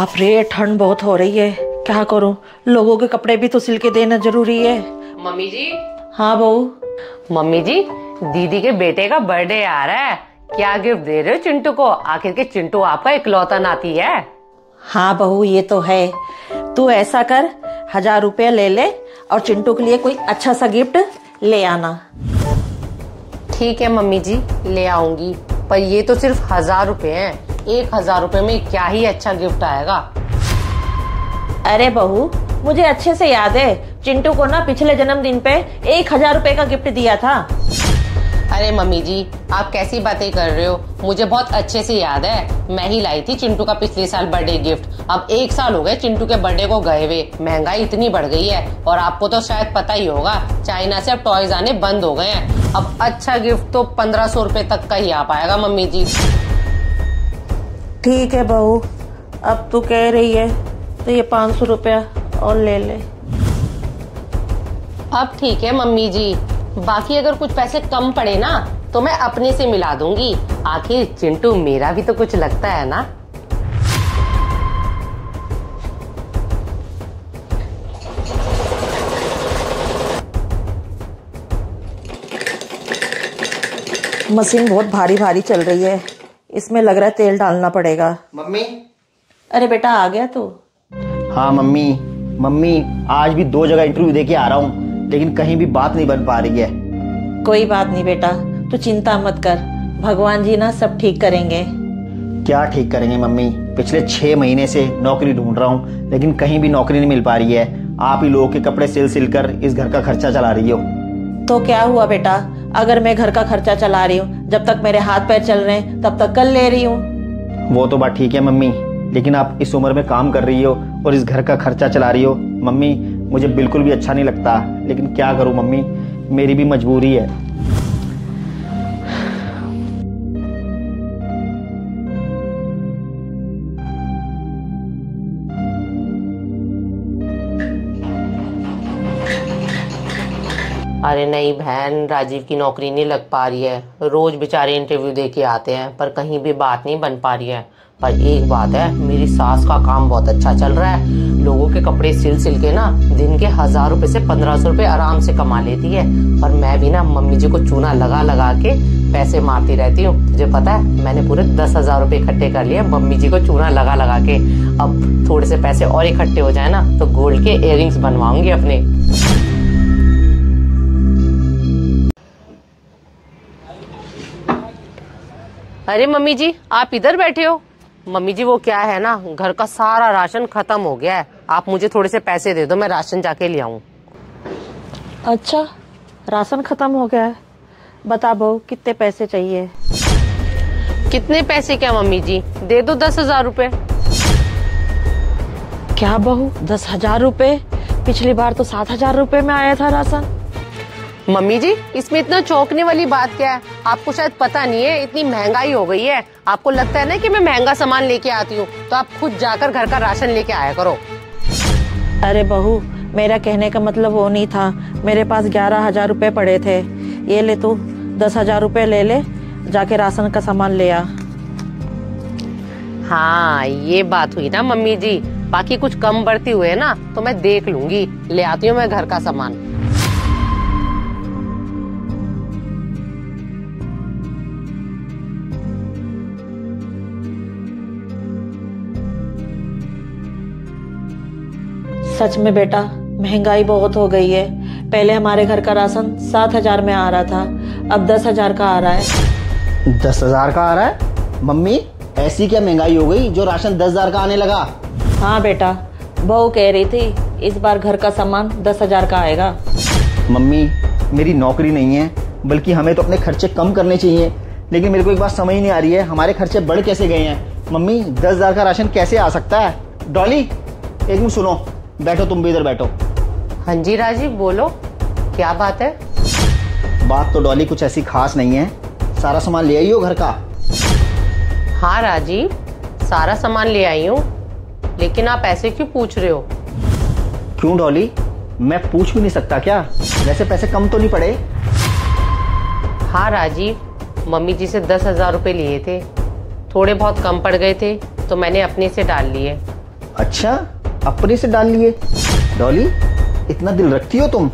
बाप रे, ठंड बहुत हो रही है, क्या करूं? लोगों के कपड़े भी तो सिल के देना जरूरी है। मम्मी जी। हाँ बहू। मम्मी जी, दीदी के बेटे का बर्थडे आ रहा है, क्या गिफ्ट दे रहे हो चिंटू को? आखिर के चिंटू आपका इकलौता नाती है। हाँ बहू, ये तो है। तू ऐसा कर, 1000 रुपया ले ले और चिंटू के लिए कोई अच्छा सा गिफ्ट ले आना। ठीक है मम्मी जी, ले आऊंगी, पर ये तो सिर्फ 1000 रुपए हैं। 1000 रुपए में क्या ही अच्छा गिफ्ट आएगा। अरे बहू, मुझे अच्छे से याद है, चिंटू को ना पिछले जन्मदिन पे 1000 रुपए का गिफ्ट दिया था। अरे मम्मी जी, आप कैसी बातें कर रहे हो? मुझे बहुत अच्छे से याद है, मैं ही लाई थी चिंटू का पिछले साल बर्थडे गिफ्ट। अब 1 साल हो गए चिंटू के बर्थडे को गए हुए। महंगाई इतनी बढ़ गई है, और आपको तो शायद पता ही होगा, चाइना से अब टॉयज आने बंद हो गए हैं। अब अच्छा गिफ्ट तो 1500 रुपए तक का ही आ पाएगा मम्मी जी। ठीक है बहू, अब तू कह रही है तो ये 500 रुपया और ले ले। अब ठीक है मम्मी जी, बाकी अगर कुछ पैसे कम पड़े ना तो मैं अपने से मिला दूंगी। आखिर चिंटू मेरा भी तो कुछ लगता है ना। मशीन बहुत भारी भारी चल रही है, इसमें लग रहा है तेल डालना पड़ेगा। मम्मी। अरे बेटा, आ गया तू? हाँ मम्मी, आज भी 2 जगह इंटरव्यू देके आ रहा हूँ, लेकिन कहीं भी बात नहीं बन पा रही है। कोई बात नहीं बेटा, तू चिंता मत कर, भगवान जी ना सब ठीक करेंगे। क्या ठीक करेंगे मम्मी? पिछले 6 महीने से नौकरी ढूंढ रहा हूँ, लेकिन कहीं भी नौकरी नहीं मिल पा रही है। आप ही लोगों के कपड़े सिल कर इस घर का खर्चा चला रही हो। तो क्या हुआ बेटा, अगर मैं घर का खर्चा चला रही हूँ, जब तक मेरे हाथ पैर चल रहे हैं तब तक कर ले रही हूँ। वो तो बात ठीक है मम्मी, लेकिन आप इस उम्र में काम कर रही हो और इस घर का खर्चा चला रही हो। मम्मी, मुझे बिल्कुल भी अच्छा नहीं लगता, लेकिन क्या करूं मम्मी, मेरी भी मजबूरी है। अरे नहीं बहन, राजीव की नौकरी नहीं लग पा रही है। रोज बेचारे इंटरव्यू दे के आते हैं, पर कहीं भी बात नहीं बन पा रही है। पर एक बात है, मेरी सास का काम बहुत अच्छा चल रहा है। लोगों के कपड़े सिल के ना दिन के 1000 रुपए से 1500 रुपए आराम से कमा लेती है। पर मैं भी ना मम्मी जी को चूना लगा के पैसे मारती रहती हूँ। तुझे पता है, मैंने पूरे 10,000 रुपए इकट्ठे कर लिए मम्मी जी को चूना लगा के। अब थोड़े से पैसे और इकट्ठे हो जाए ना तो गोल्ड के इयररिंग्स बनवाऊंगी अपने। अरे मम्मी जी, आप इधर बैठे हो? मम्मी जी, वो क्या है ना, घर का सारा राशन खत्म हो गया है। आप मुझे थोड़े से पैसे दे दो, मैं राशन जाके ले आऊं। अच्छा, राशन खत्म हो गया है? बता बहू, कितने पैसे चाहिए? कितने पैसे क्या मम्मी जी, दे दो 10,000 रुपए। क्या बहू, 10,000 रुपए? पिछली बार तो 7,000 रुपए में आया था राशन। मम्मी जी, इसमें इतना चौंकने वाली बात क्या है? आपको शायद पता नहीं है, इतनी महंगाई हो गई है। आपको लगता है ना कि मैं महंगा सामान लेके आती हूँ, तो आप खुद जाकर घर का राशन लेके आया करो। अरे बहू, मेरा कहने का मतलब वो नहीं था। मेरे पास 11,000 रुपए पड़े थे। ये ले तू, 10,000 रुपए ले ले, जाके राशन का सामान ले आ। हाँ, ये बात हुई ना मम्मी जी। बाकी कुछ कम बढ़ती हुए ना तो मैं देख लूंगी, ले आती हूँ मैं घर का सामान। सच में बेटा, महंगाई बहुत हो गई है। पहले हमारे घर का राशन 7,000 में आ रहा था, अब 10,000 का आ रहा है। 10,000 का आ रहा है? मम्मी, ऐसी क्या महंगाई हो गई जो राशन 10,000 का आने लगा? हाँ बेटा, बहू कह रही थी इस बार घर का सामान 10,000 का आएगा। मम्मी, मेरी नौकरी नहीं है, बल्कि हमें तो अपने खर्चे कम करने चाहिए। लेकिन मेरे को एक बात समझ नहीं आ रही है, हमारे खर्चे बढ़ कैसे गए हैं? मम्मी, 10,000 का राशन कैसे आ सकता है? डॉली, एक मिनट सुनो, बैठो, तुम भी इधर बैठो। हाँ जी राजीव, बोलो, क्या बात है? बात तो डॉली कुछ ऐसी खास नहीं है। सारा सामान ले आई हो घर का? हाँ राजीव, सारा सामान ले आई हूँ, लेकिन आप ऐसे क्यों पूछ रहे हो? क्यों डॉली, मैं पूछ भी नहीं सकता क्या? वैसे पैसे कम तो नहीं पड़े? हाँ राजीव, मम्मी जी से 10,000 रुपए लिए थे, थोड़े बहुत कम पड़ गए थे तो मैंने अपने से डाल लिए। अच्छा, अपने से डाल लिए। डॉली, इतना दिल रखती हो तुम?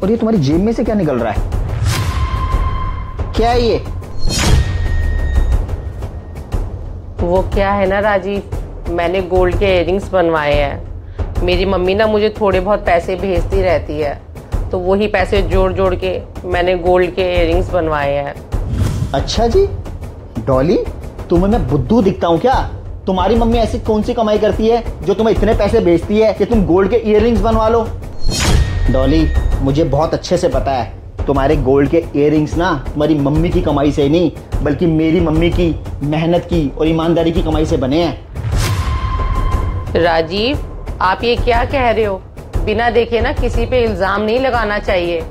और ये तुम्हारी जेब में से क्या निकल रहा है? क्या है ये? वो क्या है ना राजीव, मैंने गोल्ड के इयररिंग्स बनवाए हैं। मेरी मम्मी ना मुझे थोड़े बहुत पैसे भेजती रहती है, तो वही पैसे जोड़ जोड़ के मैंने गोल्ड के इयररिंग्स बनवाए हैं। अच्छा जी। डॉली, तुम्हें मैं बुद्धू दिखता हूँ क्या? तुम्हारी मम्मी ऐसी कौन सी कमाई करती है जो तुम्हें इतने पैसे भेजती है कि तुम गोल्ड के इयररिंग्स बनवा लो? डॉली, मुझे बहुत अच्छे से पता है तुम्हारे गोल्ड के इयररिंग्स ना तुम्हारी मम्मी की कमाई से नहीं, बल्कि मेरी मम्मी की मेहनत की और ईमानदारी की कमाई से बने हैं। राजीव, आप ये क्या कह रहे हो? बिना देखे ना किसी पे इल्जाम नहीं लगाना चाहिए।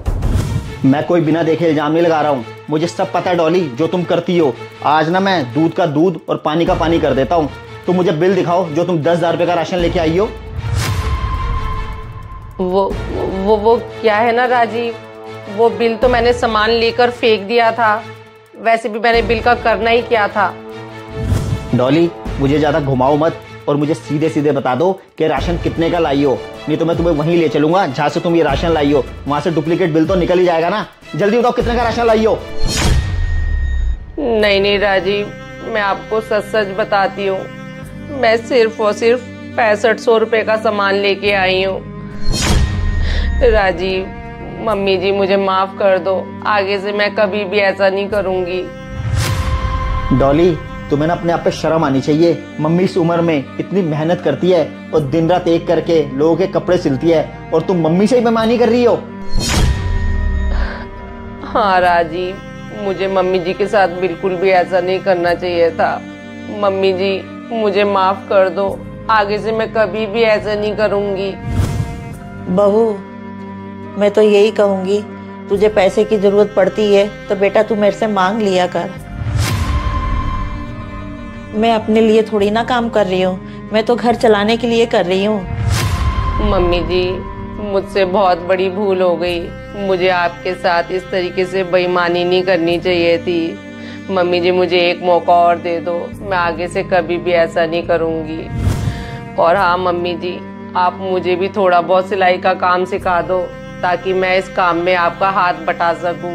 मैं कोई बिना देखे इल्जाम नहीं लगा रहा हूँ, मुझे सब पता है डॉली जो तुम करती हो। आज ना मैं दूध का दूध और पानी का पानी कर देता हूँ। तुम मुझे बिल दिखाओ जो तुम 10,000 रुपए का राशन लेके आई हो। वो क्या है ना राजीव, वो बिल तो मैंने सामान लेकर फेंक दिया था। वैसे भी मैंने बिल का करना ही क्या था। डॉली, मुझे ज्यादा घुमाओ मत और मुझे सीधे सीधे बता दो कि राशन कितने का लाई हो, नहीं तो मैं तुम्हें वहीं ले चलूंगा जहां से तुम ये राशन लाई हो। वहां से डुप्लीकेट बिल तो निकल ही जाएगा ना। जल्दी बताओ कितने का राशन लाई हो। नहीं राजीव, मैं आपको सच सच बताती हूँ, मैं सिर्फ और सिर्फ 6500 रुपए का सामान लेके आई हूँ। राजीव, मम्मी जी मुझे माफ कर दो, आगे से मैं कभी भी ऐसा नहीं करूंगी। डॉली, तुम्हें ना अपने आप पे शर्म आनी चाहिए। मम्मी इस उम्र में इतनी मेहनत करती है और दिन रात एक करके लोगों के कपड़े सिलती है, और तुम मम्मी से ही बेईमानी कर रही हो। हाँ राजीव, मुझे मम्मी जी के साथ बिल्कुल भी ऐसा नहीं करना चाहिए था। मम्मी जी मुझे माफ कर दो, आगे से मैं कभी भी ऐसा नहीं करूंगी। बहू, मैं तो यही कहूंगी, तुझे पैसे की जरूरत पड़ती है तो बेटा तू मेरे से मांग लिया कर। मैं अपने लिए थोड़ी ना काम कर रही हूँ, मैं तो घर चलाने के लिए कर रही हूँ। मम्मी जी, मुझसे बहुत बड़ी भूल हो गई। मुझे आपके साथ इस तरीके से बेईमानी नहीं करनी चाहिए थी। मम्मी जी मुझे एक मौका और दे दो, मैं आगे से कभी भी ऐसा नहीं करूँगी। और हाँ मम्मी जी, आप मुझे भी थोड़ा बहुत सिलाई का काम सिखा दो ताकि मैं इस काम में आपका हाथ बटा सकूं।